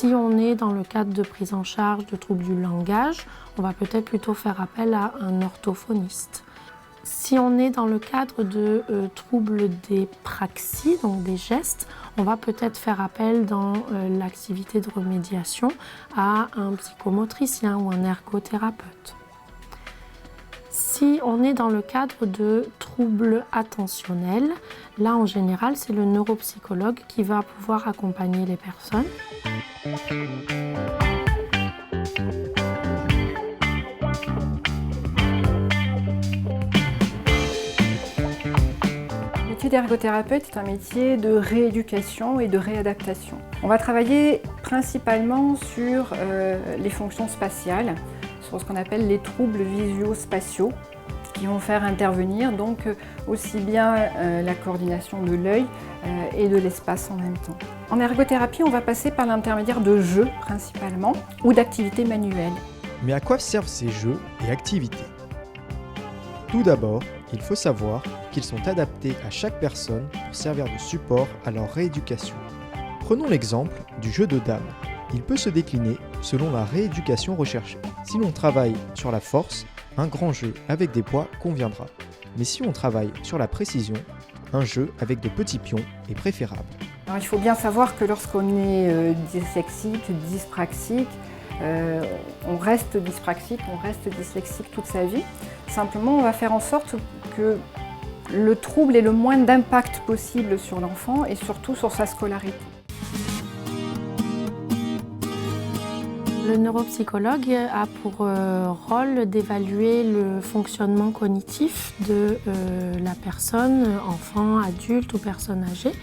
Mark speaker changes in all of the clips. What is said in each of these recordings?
Speaker 1: Si on est dans le cadre de prise en charge de troubles du langage, on va peut-être plutôt faire appel à un orthophoniste. Si on est dans le cadre de troubles des praxies, donc des gestes, on va peut-être faire appel dans l'activité de remédiation à un psychomotricien ou un ergothérapeute. Si on est dans le cadre de troubles attentionnels, là en général c'est le neuropsychologue qui va pouvoir accompagner les personnes.
Speaker 2: Le métier d'ergothérapeute est un métier de rééducation et de réadaptation. On va travailler principalement sur les fonctions spatiales, sur ce qu'on appelle les troubles visuo-spatiaux, qui vont faire intervenir donc aussi bien la coordination de l'œil et de l'espace en même temps. En ergothérapie, on va passer par l'intermédiaire de jeux principalement ou d'activités manuelles.
Speaker 3: Mais à quoi servent ces jeux et activités ? Tout d'abord, il faut savoir qu'ils sont adaptés à chaque personne pour servir de support à leur rééducation. Prenons l'exemple du jeu de dames. Il peut se décliner selon la rééducation recherchée. Si l'on travaille sur la force, un grand jeu avec des poids conviendra. Mais si on travaille sur la précision, un jeu avec de petits pions est préférable.
Speaker 2: Alors, il faut bien savoir que lorsqu'on est dyslexique, dyspraxique, on reste dyspraxique, on reste dyslexique toute sa vie. Simplement, on va faire en sorte que le trouble ait le moins d'impact possible sur l'enfant et surtout sur sa scolarité.
Speaker 1: Le neuropsychologue a pour rôle d'évaluer le fonctionnement cognitif de la personne, enfant, adulte ou personne âgée,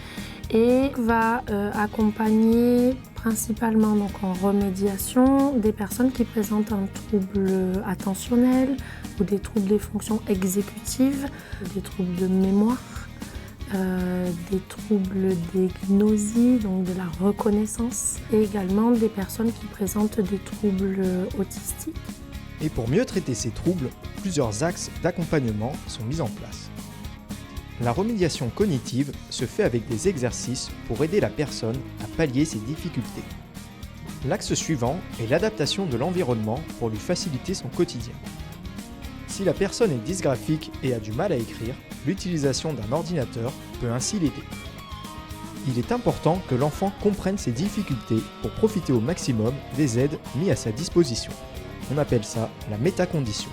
Speaker 1: et va accompagner principalement donc en remédiation des personnes qui présentent un trouble attentionnel ou des troubles des fonctions exécutives, des troubles de mémoire, des troubles des gnosies, donc de la reconnaissance, et également des personnes qui présentent des troubles autistiques.
Speaker 3: Et pour mieux traiter ces troubles, plusieurs axes d'accompagnement sont mis en place. La remédiation cognitive se fait avec des exercices pour aider la personne à pallier ses difficultés. L'axe suivant est l'adaptation de l'environnement pour lui faciliter son quotidien. Si la personne est dysgraphique et a du mal à écrire, l'utilisation d'un ordinateur peut ainsi l'aider. Il est important que l'enfant comprenne ses difficultés pour profiter au maximum des aides mises à sa disposition. On appelle ça la métacondition.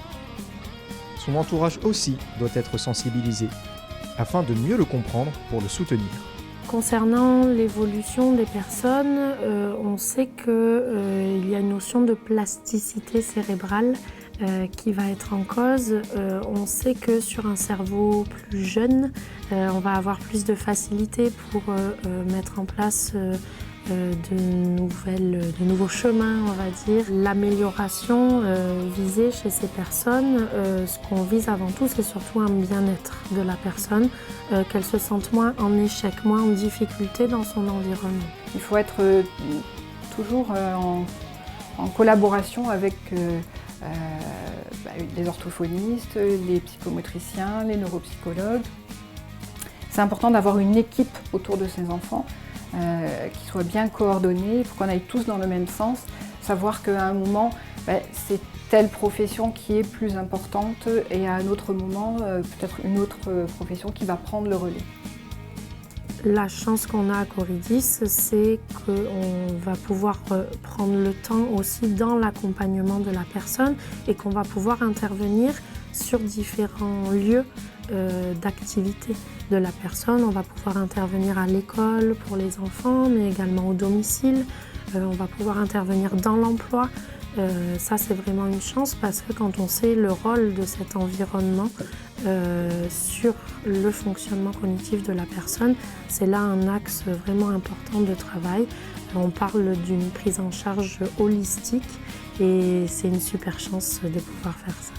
Speaker 3: Son entourage aussi doit être sensibilisé, afin de mieux le comprendre pour le soutenir.
Speaker 1: Concernant l'évolution des personnes, on sait qu'il y a une notion de plasticité cérébrale qui va être en cause. On sait que sur un cerveau plus jeune, on va avoir plus de facilité pour mettre en place de nouveaux chemins, on va dire. L'amélioration visée chez ces personnes, ce qu'on vise avant tout, c'est surtout un bien-être de la personne, qu'elle se sente moins en échec, moins en difficulté dans son environnement.
Speaker 2: Il faut être toujours en collaboration avec les orthophonistes, les psychomotriciens, les neuropsychologues. C'est important d'avoir une équipe autour de ces enfants qui soit bien coordonnée, pour qu'on aille tous dans le même sens, savoir qu'à un moment, c'est telle profession qui est plus importante et à un autre moment, peut-être une autre profession qui va prendre le relais.
Speaker 1: La chance qu'on a à Corydis, c'est qu'on va pouvoir prendre le temps aussi dans l'accompagnement de la personne et qu'on va pouvoir intervenir sur différents lieux d'activité de la personne. On va pouvoir intervenir à l'école pour les enfants, mais également au domicile. On va pouvoir intervenir dans l'emploi. Ça, c'est vraiment une chance parce que quand on sait le rôle de cet environnement sur le fonctionnement cognitif de la personne, c'est là un axe vraiment important de travail. On parle d'une prise en charge holistique et c'est une super chance de pouvoir faire ça.